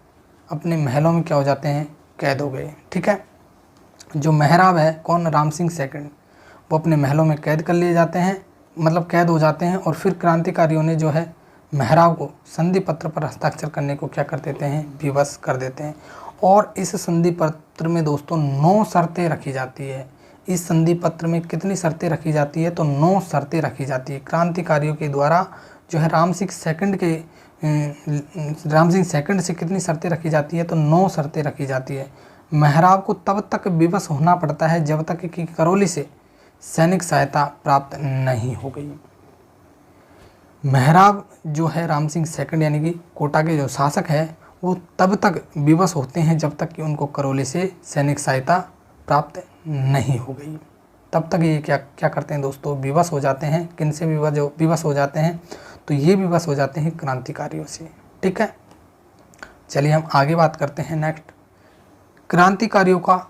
अपने महलों में क्या हो जाते हैं, कैद हो गए। ठीक है, जो मेहराब है कौन, राम सिंह सेकंड, वो अपने महलों में कैद कर लिए जाते हैं, मतलब कैद हो जाते हैं। और फिर क्रांतिकारियों ने जो है मेहराब को संधि पत्र पर हस्ताक्षर करने को क्या कर देते हैं, विवश कर देते हैं। और इस संधि पत्र में दोस्तों 9 शर्तें रखी जाती है। इस संधि पत्र में कितनी शर्तें रखी जाती है, तो 9 शर्तें रखी जाती है क्रांतिकारियों के द्वारा। जो है राम सिंह सेकंड से कितनी शर्तें रखी जाती है, तो 9 शर्तें रखी जाती है। मेहराब को तब तक विवश होना पड़ता है जब तक कि करौली से सैनिक सहायता प्राप्त नहीं हो गई। मेहराब जो है राम सिंह सेकंड यानी कि कोटा के जो शासक है, वो तब तक विवश होते हैं जब तक कि उनको करौली से सैनिक सहायता प्राप्त नहीं हो गई। तब तक ये क्या करते हैं दोस्तों, विवश हो जाते हैं। किन से विवश हो जाते हैं, तो ये विवश हो जाते हैं क्रांतिकारियों से। ठीक है, चलिए हम आगे बात करते हैं। नेक्स्ट, क्रांतिकारियों का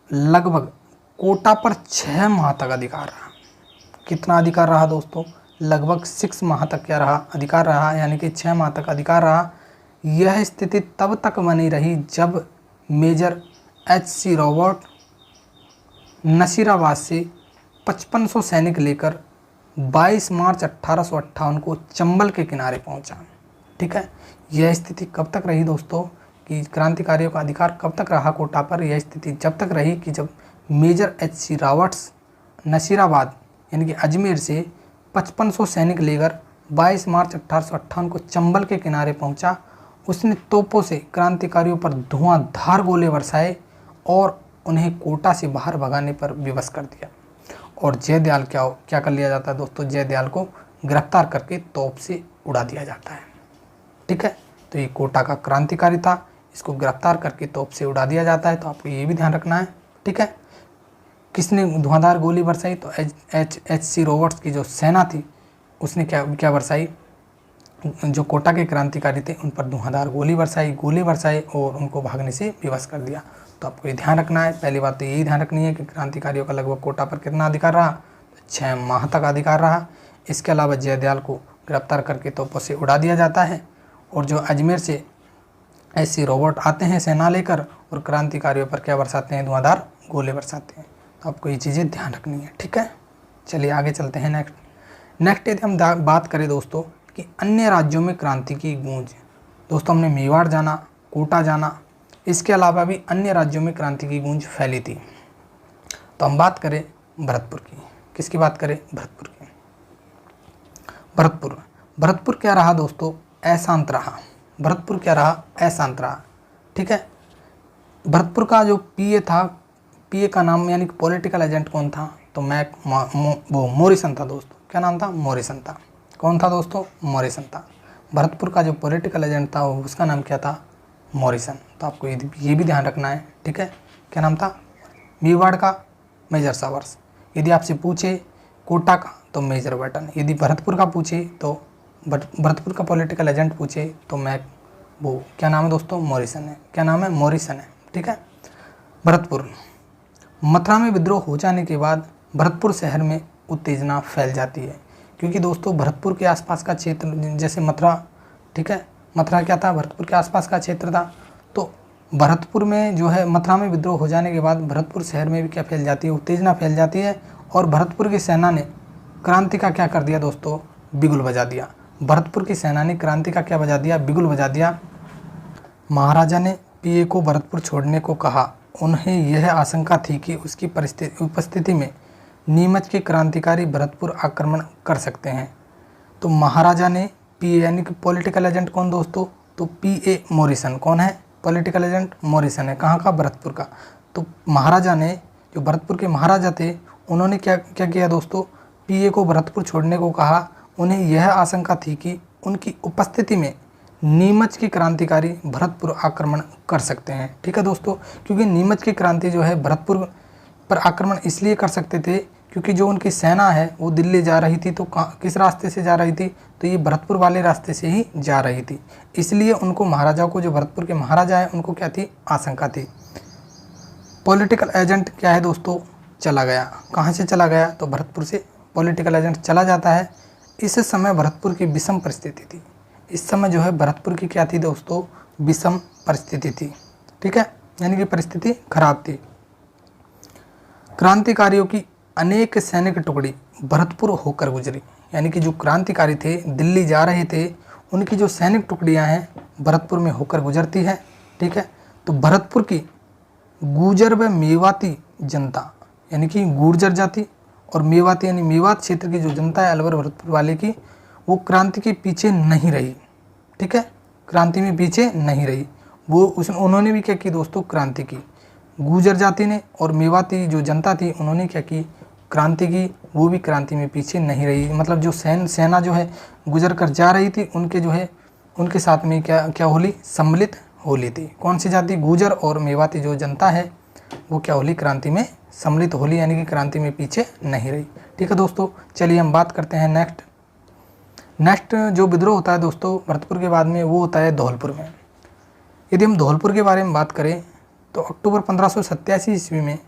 लगभग कोटा पर 6 माह तक अधिकार रहा। कितना अधिकार रहा दोस्तों, लगभग 6 माह तक क्या रहा, अधिकार रहा, यानी कि 6 माह तक अधिकार रहा। यह स्थिति तब तक बनी रही जब मेजर H.C. रॉबर्ट नसीराबाद से 5500 सैनिक लेकर 22 मार्च 1858 को चंबल के किनारे पहुंचा। ठीक है, यह स्थिति कब तक रही दोस्तों, कि क्रांतिकारियों का अधिकार कब तक रहा कोटा पर, यह स्थिति जब तक रही कि जब मेजर H.C. रॉबर्ट्स नसीराबाद यानी कि अजमेर से 5500 सैनिक लेकर 22 मार्च 1858 को चंबल के किनारे पहुंचा। उसने तोपों से क्रांतिकारियों पर धुआंधार गोले बरसाए और उन्हें कोटा से बाहर भगाने पर विवश कर दिया। और जयदयाल क्या कर लिया जाता है दोस्तों, जयदयाल को गिरफ्तार करके तोप से उड़ा दिया जाता है। ठीक है, तो ये कोटा का क्रांतिकारी था, इसको गिरफ्तार करके तोप से उड़ा दिया जाता है। तो आपको ये भी ध्यान रखना है। ठीक है, किसने धुआंधार गोली बरसाई, तो H.C. रॉबर्ट्स की जो सेना थी उसने क्या बरसाई, जो कोटा के क्रांतिकारी थे उन पर धुआंधार गोली बरसाई और उनको भागने से विवश कर दिया। तो आपको ये ध्यान रखना है। पहली बात तो यही ध्यान रखनी है कि क्रांतिकारियों का लगभग कोटा पर कितना अधिकार रहा, तो 6 माह तक अधिकार रहा। इसके अलावा जयदयाल को गिरफ्तार करके तोपों से उड़ा दिया जाता है। और जो अजमेर से H.C. रॉबर्ट आते हैं सेना लेकर और क्रांतिकारियों पर क्या बरसाते हैं, धुआंधार गोले बरसाते हैं। तो आपको ये चीज़ें ध्यान रखनी है। ठीक है, चलिए आगे चलते हैं। नेक्स्ट यदि हम बात करें दोस्तों कि अन्य राज्यों में क्रांति की गूंज, दोस्तों हमने मेवाड़ जाना, कोटा जाना, इसके अलावा भी अन्य राज्यों में क्रांति की गूंज फैली थी। तो हम बात करें भरतपुर की। किसकी बात करें, भरतपुर की। भरतपुर क्या रहा दोस्तों, अशांत रहा। भरतपुर क्या रहा, अशांत रहा। ठीक है, भरतपुर का जो पीए था, पीए का नाम यानी कि पॉलिटिकल एजेंट कौन था, तो वो मॉरिसन था दोस्तों। क्या नाम था, मॉरिसन था। कौन था दोस्तों, मॉरिसन था। भरतपुर का जो पॉलिटिकल एजेंट था उसका नाम क्या था, मॉरिसन। तो आपको ये भी ध्यान रखना है। ठीक है, क्या नाम था, मेवाड़ का मेजर सावर्स। यदि आपसे पूछे कोटा का तो मेजर बर्टन। यदि भरतपुर का पूछे तो भरतपुर का पॉलिटिकल एजेंट पूछे तो वो क्या नाम है दोस्तों, मॉरिसन है। क्या नाम है, मॉरिसन है। ठीक है, भरतपुर। मथुरा में विद्रोह हो जाने के बाद भरतपुर शहर में उत्तेजना फैल जाती है, क्योंकि दोस्तों भरतपुर के आसपास का क्षेत्र जैसे मथुरा ठीक है। मथुरा क्या था, भरतपुर के आसपास का क्षेत्र था। तो भरतपुर में जो है मथुरा में विद्रोह हो जाने के बाद भरतपुर शहर में भी क्या फैल जाती है, उत्तेजना फैल जाती है और भरतपुर की सेना ने क्रांति का क्या कर दिया दोस्तों, बिगुल बजा दिया। भरतपुर की सेना ने क्रांति का क्या बजा दिया, बिगुल बजा दिया। महाराजा ने पीए को भरतपुर छोड़ने को कहा। उन्हें यह आशंका थी कि उसकी उपस्थिति में नीमच के क्रांतिकारी भरतपुर आक्रमण कर सकते हैं। तो महाराजा ने पीए यानी कि पॉलिटिकल एजेंट कौन दोस्तों, तो पीए मॉरिसन कौन है, पॉलिटिकल एजेंट मॉरिसन है। कहाँ का, भरतपुर का। तो महाराजा ने, जो भरतपुर के महाराजा थे, उन्होंने क्या किया दोस्तों, पीए को भरतपुर छोड़ने को कहा। उन्हें यह आशंका थी कि उनकी उपस्थिति में नीमच के क्रांतिकारी भरतपुर आक्रमण कर सकते हैं। ठीक है दोस्तों, क्योंकि नीमच की क्रांति जो है भरतपुर पर आक्रमण इसलिए कर सकते थे क्योंकि जो उनकी सेना है वो दिल्ली जा रही थी। तो किस रास्ते से जा रही थी, तो ये भरतपुर वाले रास्ते से ही जा रही थी। इसलिए उनको, महाराजाओं को, जो भरतपुर के महाराजा है, उनको क्या थी, आशंका थी। पॉलिटिकल एजेंट क्या है दोस्तों, चला गया। कहाँ से चला गया, तो भरतपुर से पॉलिटिकल एजेंट चला जाता है। इस समय भरतपुर की विषम परिस्थिति थी। इस समय जो है भरतपुर की क्या थी दोस्तों, विषम परिस्थिति थी। ठीक है, यानी कि परिस्थिति खराब थी। क्रांतिकारियों की अनेक सैनिक टुकड़ी भरतपुर होकर गुजरी, यानी कि जो क्रांतिकारी थे, दिल्ली जा रहे थे, उनकी जो सैनिक टुकड़ियां हैं भरतपुर में होकर गुजरती है। ठीक है, तो भरतपुर की गुर्जर व मेवाती जनता, यानी कि गुर्जर जाति और मेवाती यानी मेवात क्षेत्र की जो जनता है अलवर भरतपुर वाले की, वो क्रांति के पीछे नहीं रही। ठीक है, क्रांति में पीछे नहीं रही। उन्होंने भी क्या की दोस्तों, क्रांति की। गुर्जर जाति ने और मेवाती जो जनता थी, उन्होंने क्या की, क्रांति की। वो भी क्रांति में पीछे नहीं रही। मतलब जो सेना जो है गुजर कर जा रही थी, उनके जो है उनके साथ में क्या होली, सम्मिलित होली थी। कौन सी जाति, गुर्जर और मेवाती जो जनता है वो क्या होली, क्रांति में सम्मिलित होली, यानी कि क्रांति में पीछे नहीं रही। ठीक है दोस्तों, चलिए हम बात करते हैं नेक्स्ट जो विद्रोह होता है दोस्तों भरतपुर के बाद में, वो होता है धौलपुर में। यदि हम धौलपुर के बारे में बात करें तो अक्टूबर 1587 ईस्वी में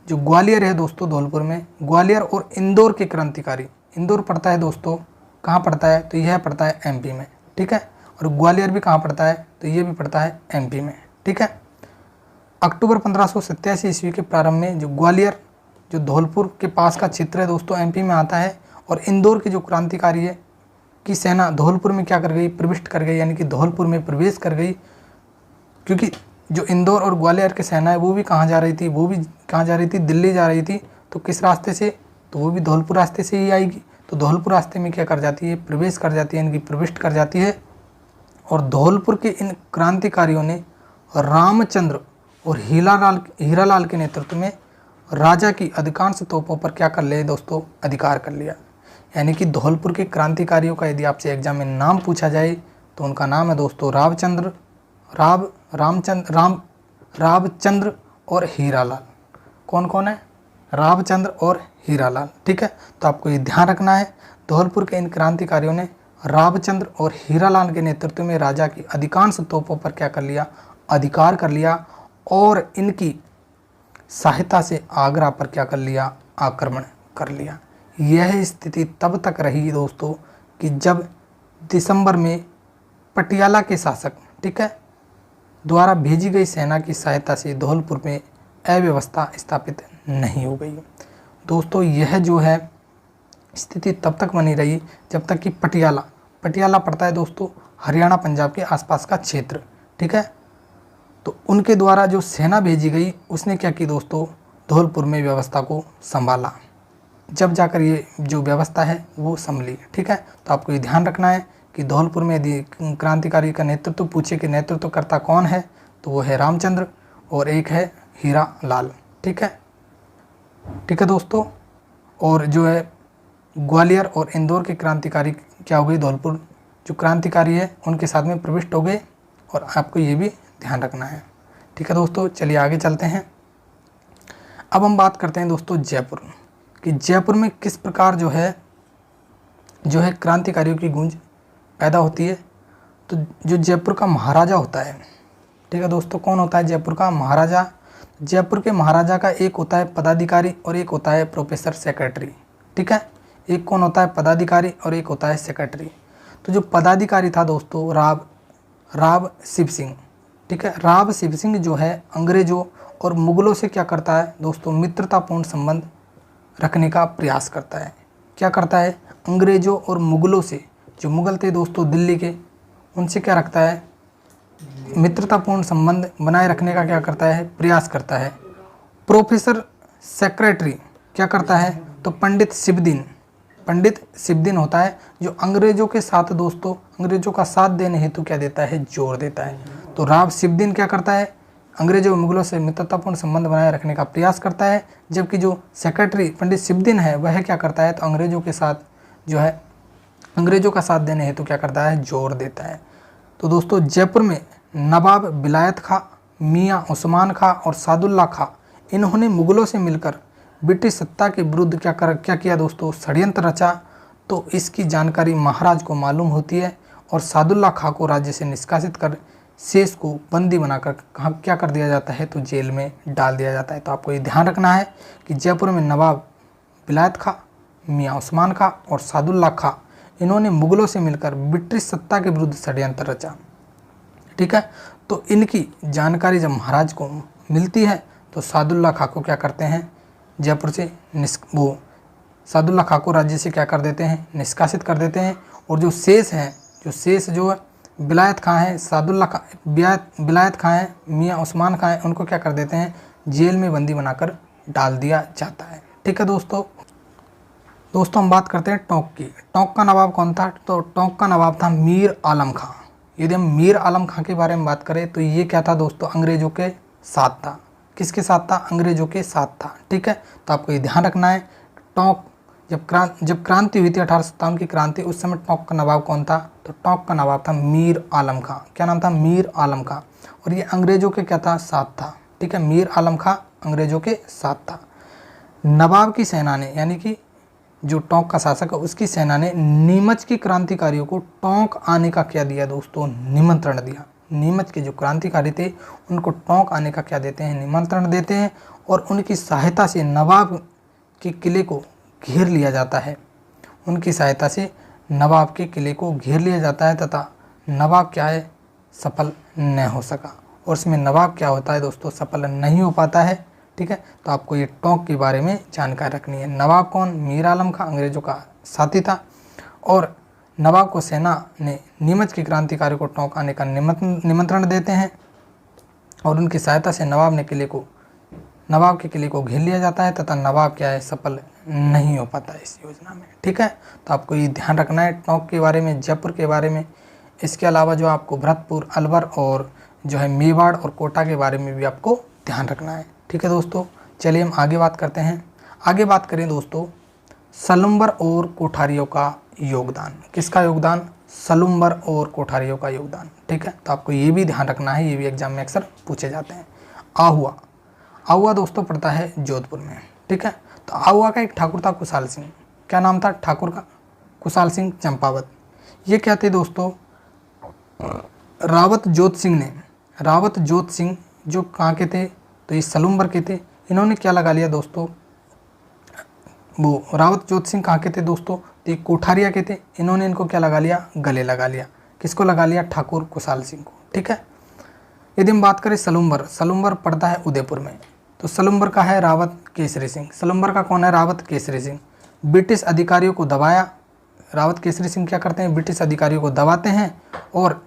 जो ग्वालियर है दोस्तों, धौलपुर में ग्वालियर और इंदौर के क्रांतिकारी, इंदौर पड़ता है दोस्तों, कहाँ पड़ता है, तो यह पड़ता है एमपी में। ठीक है, और ग्वालियर भी कहाँ पड़ता है, तो ये भी पड़ता है एमपी में। ठीक है, अक्टूबर 1587 ईस्वी के प्रारंभ में जो ग्वालियर, जो धौलपुर के पास का क्षेत्र है दोस्तों, एमपी में आता है। और इंदौर के जो क्रांतिकारी है की सेना धौलपुर में क्या कर गई, प्रविष्ट कर गई, यानी कि धौलपुर में प्रवेश कर गई। क्योंकि जो इंदौर और ग्वालियर की सेना है वो भी कहाँ जा रही थी, वो भी कहाँ जा रही थी, दिल्ली जा रही थी। तो किस रास्ते से, तो वो भी धौलपुर रास्ते से ही आएगी। तो धौलपुर रास्ते में क्या कर जाती है, प्रवेश कर जाती है, यानी कि प्रविष्ट कर जाती है। और धौलपुर के इन क्रांतिकारियों ने रामचंद्र और हीरालाल के नेतृत्व में राजा की अधिकांश तोपों पर क्या कर लिया दोस्तों, अधिकार कर लिया। यानी कि धौलपुर के क्रांतिकारियों का यदि आपसे एग्जाम में नाम पूछा जाए तो उनका नाम है दोस्तों रामचंद्र और हीरालाल। कौन कौन है, रामचंद्र और हीरालाल। ठीक है, तो आपको ये ध्यान रखना है, धौलपुर के इन क्रांतिकारियों ने रामचंद्र और हीरालाल के नेतृत्व में राजा की अधिकांश तोपों पर क्या कर लिया, अधिकार कर लिया। और इनकी सहायता से आगरा पर क्या कर लिया, आक्रमण कर लिया। यह स्थिति तब तक रही दोस्तों कि जब दिसंबर में पटियाला के शासक, ठीक है, द्वारा भेजी गई सेना की सहायता से धौलपुर में अव्यवस्था स्थापित नहीं हो गई। दोस्तों यह जो है स्थिति तब तक बनी रही जब तक कि पटियाला पड़ता है दोस्तों हरियाणा पंजाब के आसपास का क्षेत्र। ठीक है, तो उनके द्वारा जो सेना भेजी गई उसने क्या की दोस्तों, धौलपुर में व्यवस्था को संभाला। जब जाकर ये जो व्यवस्था है वो संभली। ठीक है, तो आपको ये ध्यान रखना है कि धौलपुर में यदि क्रांतिकारी का नेतृत्व पूछे कि नेतृत्वकर्ता कौन है, तो वो है रामचंद्र और एक है हीरालाल। ठीक है दोस्तों, और जो है ग्वालियर और इंदौर के क्रांतिकारी क्या हो गई, धौलपुर जो क्रांतिकारी है उनके साथ में प्रविष्ट हो गए, और आपको ये भी ध्यान रखना है। ठीक है दोस्तों, चलिए आगे चलते हैं। अब हम बात करते हैं दोस्तों जयपुर कि जयपुर में किस प्रकार जो है क्रांतिकारियों की गूंज पैदा होती है। तो जो जयपुर का महाराजा होता है, ठीक है दोस्तों, कौन होता है जयपुर का महाराजा। जयपुर के महाराजा का एक होता है पदाधिकारी और एक होता है प्रोफेसर सेक्रेटरी। ठीक है, एक कौन होता है पदाधिकारी और एक होता है सेक्रेटरी। तो जो पदाधिकारी था दोस्तों राव शिव सिंह, ठीक है। राव शिव सिंह जो है अंग्रेजों और मुगलों से क्या करता है दोस्तों, मित्रतापूर्ण संबंध रखने का प्रयास करता है। क्या करता है, अंग्रेजों और मुगलों से, जो मुगल थे दोस्तों दिल्ली के, उनसे क्या रखता है, मित्रतापूर्ण संबंध बनाए रखने का क्या करता है, प्रयास करता है। प्रोफेसर सेक्रेटरी क्या करता है, तो पंडित शिवदीन होता है, जो अंग्रेजों के साथ दोस्तों, अंग्रेजों का साथ देने हेतु क्या देता है, जोर देता है। तो राव शिवदीन क्या करता है, अंग्रेजों और मुगलों से मित्रतापूर्ण संबंध बनाए रखने का प्रयास करता है, जबकि जो सेक्रेटरी पंडित शिवदीन है वह क्या करता है, तो अंग्रेजों के साथ जो है, अंग्रेजों का साथ देने हेतु क्या करता है, जोर देता है। तो दोस्तों जयपुर में नवाब विलायत खां, मियाँ उस्मान खां और सादुल्ला खां, इन्होंने मुगलों से मिलकर ब्रिटिश सत्ता के विरुद्ध क्या किया दोस्तों, षड्यंत्र रचा। तो इसकी जानकारी महाराज को मालूम होती है और सादुल्ला खां को राज्य से निष्कासित कर शेष को बंदी बनाकर क्या कर दिया जाता है, तो जेल में डाल दिया जाता है। तो आपको ये ध्यान रखना है कि जयपुर में नवाब विलायत खां, मियाँ उस्मान खां और सादुल्ला खां, इन्होंने मुगलों से मिलकर ब्रिटिश सत्ता के विरुद्ध षड्यंत्र रचा, ठीक है। तो इनकी जानकारी जब महाराज को मिलती है तो सादुल्ला खां को क्या करते हैं, जयपुर से सादुल्ला खां को राज्य से क्या कर देते हैं, निष्कासित कर देते हैं। और जो शेष जो विलायत खां है, सादुल्ला खां, विलायत खां है, मियाँ उस्मान खां है, उनको क्या कर देते हैं, जेल में बंदी बनाकर डाल दिया जाता है, ठीक है। दोस्तों हम बात करते हैं टोंक की। टोंक का नवाब कौन था, तो टोंक का नवाब था मीर आलम खां। यदि हम मीर आलम खां के बारे में बात करें तो ये क्या था दोस्तों, अंग्रेजों के साथ था। किसके साथ था, अंग्रेजों के साथ था, ठीक है। तो आपको ये ध्यान रखना है, टोंक जब क्रांति हुई थी 1857 की क्रांति, उस समय टोंक का नवाब कौन था, तो टोंक का नवाब था मीर आलम खां। क्या नाम था, मीर आलम खां। और ये अंग्रेजों के क्या था, साथ था, ठीक है। मीर आलम खां अंग्रेजों के साथ था। नवाब की सेना ने, यानी कि जो टोंक का शासक है उसकी सेना ने नीमच की क्रांतिकारियों को टोंक आने का क्या दिया दोस्तों, निमंत्रण दिया। नीमच के जो क्रांतिकारी थे उनको टोंक आने का क्या देते हैं, निमंत्रण देते हैं। और उनकी सहायता से नवाब के किले को घेर लिया जाता है। उनकी सहायता से नवाब के किले को घेर लिया जाता है तथा नवाब क्या है, सफल न हो सका। और उसमें नवाब क्या होता है दोस्तों, सफल नहीं हो पाता है, ठीक है। तो आपको ये टोंक के बारे में जानकारी रखनी है। नवाब कौन, मीर आलम खां, अंग्रेजों का साथी था। और नवाब को सेना ने नीमच की क्रांतिकारियों को टोंक आने का निमंत्रण देते हैं और उनकी सहायता से नवाब के किले को घेर लिया जाता है तथा नवाब क्या है, सफल नहीं हो पाता इस योजना में, ठीक है। तो आपको ये ध्यान रखना है टोंक के बारे में, जयपुर के बारे में। इसके अलावा जो आपको भरतपुर, अलवर और जो है मेवाड़ और कोटा के बारे में भी आपको ध्यान रखना है, ठीक है दोस्तों। चलिए हम आगे बात करते हैं। आगे बात करें दोस्तों सलुम्बर और कोठारियों का योगदान। किसका योगदान, सलुम्बर और कोठारियों का योगदान, ठीक है। तो आपको ये भी ध्यान रखना है, ये भी एग्जाम में अक्सर पूछे जाते हैं। आहुआ दोस्तों पड़ता है जोधपुर में, ठीक है। तो आहुआ का एक ठाकुर था कुशाल सिंह। क्या नाम था ठाकुर का, कुशाल सिंह चंपावत। ये क्या थे दोस्तों, रावत जोत सिंह जो कहाँ के थे, तो ये सलुम्बर के थे। इन्होंने क्या लगा लिया दोस्तों, वो रावत जोत सिंह कहाँ के थे दोस्तों, तो ये कोठारिया के थे। इन्होंने इनको क्या लगा लिया, गले लगा लिया। किसको लगा लिया, ठाकुर कुशाल सिंह को, ठीक है। यदि हम बात करें सलुम्बर पड़ता है उदयपुर में। तो सलुम्बर का है रावत केसरी सिंह। सलुम्बर का कौन है, रावत केसरी सिंह। ब्रिटिश अधिकारियों को दबाया। रावत केसरी सिंह क्या करते हैं, ब्रिटिश अधिकारियों को दबाते हैं। और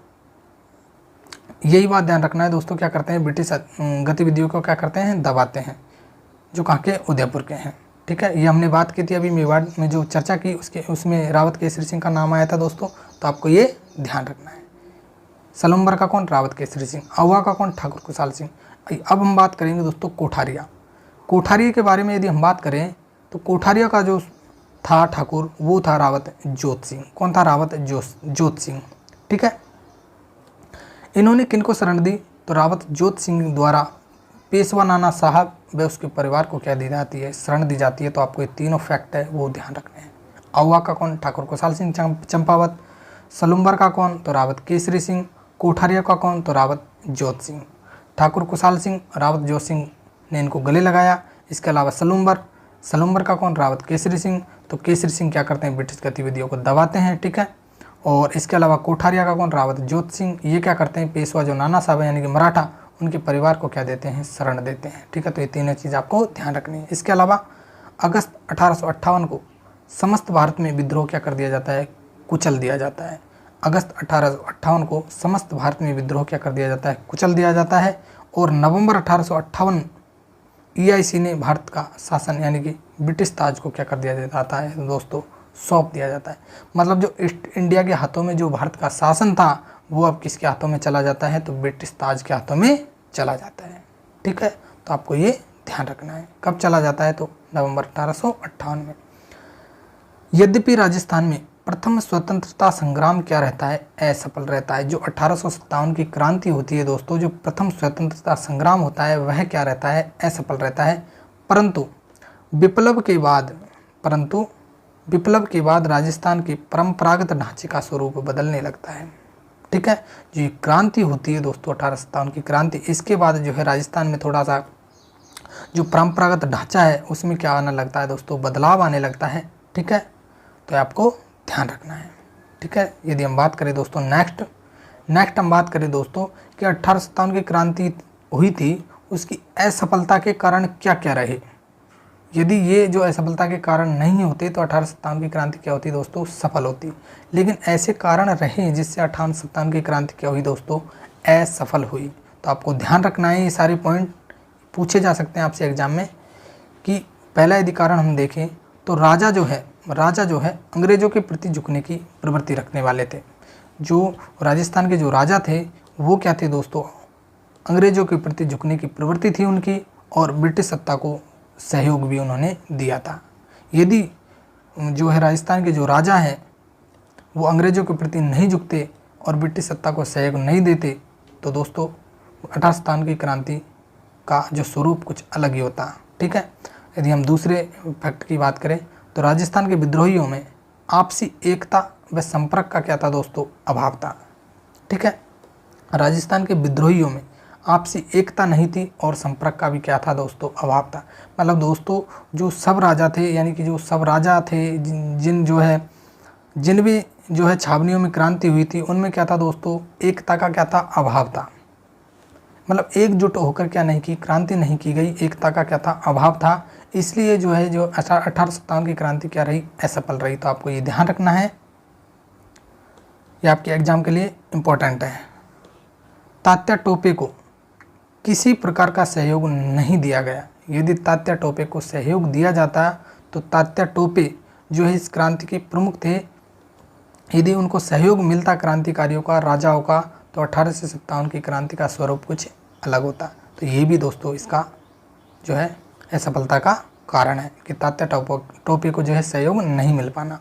यही बात ध्यान रखना है दोस्तों, क्या करते हैं, ब्रिटिश गतिविधियों को क्या करते हैं, दबाते हैं, जो कहाँ के, उदयपुर के हैं, ठीक है। ये हमने बात की थी अभी मेवाड़ में जो चर्चा की, उसमें रावत केसरी सिंह का नाम आया था दोस्तों। तो आपको ये ध्यान रखना है। सलुम्बर का कौन, रावत केसरी सिंह। आहुआ का कौन, ठाकुर कुशाल सिंह। अब हम बात करेंगे दोस्तों कोठारिया के बारे में। यदि हम बात करें तो कोठारिया का जो था ठाकुर, वो था रावत जोत सिंह। कौन था, रावत जोत सिंह, ठीक है। इन्होंने किनको शरण दी, तो रावत जोत सिंह द्वारा पेशवा नाना साहब व उसके परिवार को क्या दी जाती है, शरण दी जाती है। तो आपको ये तीनों फैक्ट है वो ध्यान रखने हैं। आहुआ का कौन, ठाकुर कुशाल सिंह चंपावत। सलुम्बर का कौन, तो रावत केसरी सिंह। कोठारिया का कौन, तो रावत जोत सिंह। ठाकुर कुशाल सिंह, रावत जोत सिंह ने इनको गले लगाया। इसके अलावा सलुम्बर का कौन, रावत केसरी सिंह। तो केसरी सिंह क्या करते हैं, ब्रिटिश गतिविधियों को दबाते हैं, ठीक है। और इसके अलावा कोठारिया का कौन, रावत जोत सिंह, ये क्या करते हैं, पेशवा जो नाना साहब है यानी कि मराठा, उनके परिवार को क्या देते हैं, शरण देते हैं। ठीक है, तो ये तीनों चीज़ आपको ध्यान रखनी है। इसके अलावा अगस्त 1858 को समस्त भारत में विद्रोह क्या कर दिया जाता है, कुचल दिया जाता है। अगस्त 1858 को समस्त भारत में विद्रोह क्या कर दिया जाता है, कुचल दिया जाता है। और नवंबर 1858 EIC ने भारत का शासन यानी कि ब्रिटिश ताज को क्या कर दिया जाता है दोस्तों, सौंप दिया जाता है। मतलब जो ईस्ट इंडिया के हाथों में जो भारत का शासन था वो अब किसके हाथों में चला जाता है, तो ब्रिटिश ताज के हाथों में चला जाता है। ठीक है, तो आपको ये ध्यान रखना है। कब चला जाता है, तो नवंबर 1858 में। यद्यपि राजस्थान में प्रथम स्वतंत्रता संग्राम क्या रहता है, असफल रहता है। जो 1857 की क्रांति होती है दोस्तों, जो प्रथम स्वतंत्रता संग्राम होता है वह क्या रहता है, असफल रहता है। परंतु विप्लव के बाद राजस्थान के परंपरागत ढांचे का स्वरूप बदलने लगता है। ठीक है, जो ये क्रांति होती है दोस्तों 1857 की क्रांति, इसके बाद जो है राजस्थान में थोड़ा सा जो परंपरागत ढांचा है उसमें क्या आने लगता है दोस्तों, बदलाव आने लगता है। ठीक है, तो आपको ध्यान रखना है। ठीक है, यदि हम बात करें दोस्तों नेक्स्ट हम बात करें दोस्तों कि 1857 की क्रांति हुई थी, उसकी असफलता के कारण क्या क्या रहे। यदि ये जो असफलता के कारण नहीं होते तो 1857 की क्रांति क्या होती दोस्तों, सफल होती। लेकिन ऐसे कारण रहे जिससे 1857 की क्रांति क्या हुई दोस्तों, असफल हुई। तो आपको ध्यान रखना है, ये सारे पॉइंट पूछे जा सकते हैं आपसे एग्जाम में। कि पहला यदि कारण हम देखें तो राजा जो है अंग्रेजों के प्रति झुकने की प्रवृत्ति रखने वाले थे। जो राजस्थान के जो राजा थे वो क्या थे दोस्तों, अंग्रेजों के प्रति झुकने की प्रवृत्ति थी उनकी, और ब्रिटिश सत्ता को सहयोग भी उन्होंने दिया था। यदि जो है राजस्थान के जो राजा हैं वो अंग्रेजों के प्रति नहीं झुकते और ब्रिटिश सत्ता को सहयोग नहीं देते तो दोस्तों 1857 की क्रांति का जो स्वरूप कुछ अलग ही होता। ठीक है, यदि हम दूसरे फैक्ट की बात करें तो राजस्थान के विद्रोहियों में आपसी एकता व संपर्क का क्या था दोस्तों, अभाव था। ठीक है, राजस्थान के विद्रोहियों में आपसी एकता नहीं थी और संपर्क का भी क्या था दोस्तों, अभाव था। मतलब दोस्तों जो सब राजा थे यानी कि जो सब राजा थे जिन भी जो है छावनियों में क्रांति हुई थी उनमें क्या था दोस्तों, एकता का क्या था, अभाव था। मतलब एकजुट होकर क्या नहीं की, क्रांति नहीं की गई, एकता का क्या था, अभाव था। इसलिए जो है जो 1857 की क्रांति क्या रही, असफल रही। तो आपको ये ध्यान रखना है, ये आपके एग्जाम के लिए इम्पोर्टेंट है। तात्या टोपे को किसी प्रकार का सहयोग नहीं दिया गया। यदि तात्या टोपे को सहयोग दिया जाता तो तात्या टोपे जो है इस क्रांति के प्रमुख थे, यदि उनको सहयोग मिलता क्रांतिकारियों का, राजाओं का, तो 1857 की क्रांति का स्वरूप कुछ अलग होता। तो ये भी दोस्तों इसका जो है असफलता का कारण है कि तात्या टोपे को जो है सहयोग नहीं मिल पाना।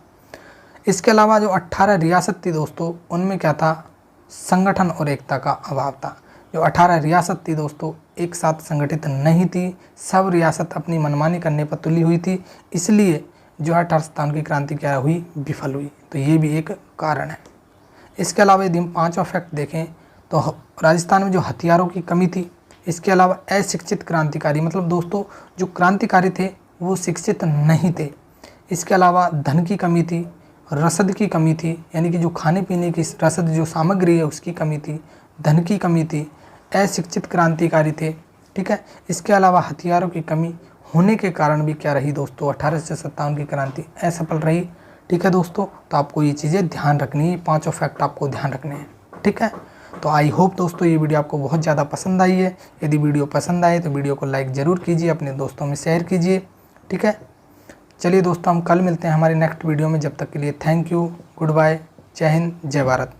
इसके अलावा जो 18 रियासत थी दोस्तों उनमें क्या था, संगठन और एकता का अभाव था। जो 18 रियासत थी दोस्तों एक साथ संगठित नहीं थी, सब रियासत अपनी मनमानी करने पर तुली हुई थी, इसलिए जो 1857 की क्रांति क्या हुई, विफल हुई। तो ये भी एक कारण है। इसके अलावा यदि हम पांचवा फैक्ट देखें तो राजस्थान में जो हथियारों की कमी थी, इसके अलावा अशिक्षित क्रांतिकारी, मतलब दोस्तों जो क्रांतिकारी थे वो शिक्षित नहीं थे। इसके अलावा धन की कमी थी, रसद की कमी थी, यानी कि जो खाने पीने की रसद जो सामग्री है उसकी कमी थी, धन की कमी थी, अशिक्षित क्रांतिकारी थे। ठीक है, इसके अलावा हथियारों की कमी होने के कारण भी क्या रही दोस्तों, 1857 की क्रांति असफल रही। ठीक है दोस्तों, तो आपको ये चीज़ें ध्यान रखनी है, पांचों फैक्ट आपको ध्यान रखने हैं। ठीक है, तो आई होप दोस्तों ये वीडियो आपको बहुत ज़्यादा पसंद आई है। यदि वीडियो पसंद आए तो वीडियो को लाइक ज़रूर कीजिए, अपने दोस्तों में शेयर कीजिए। ठीक है, चलिए दोस्तों हम कल मिलते हैं हमारी नेक्स्ट वीडियो में। जब तक के लिए थैंक यू, गुड बाय, जय हिंद, जय भारत।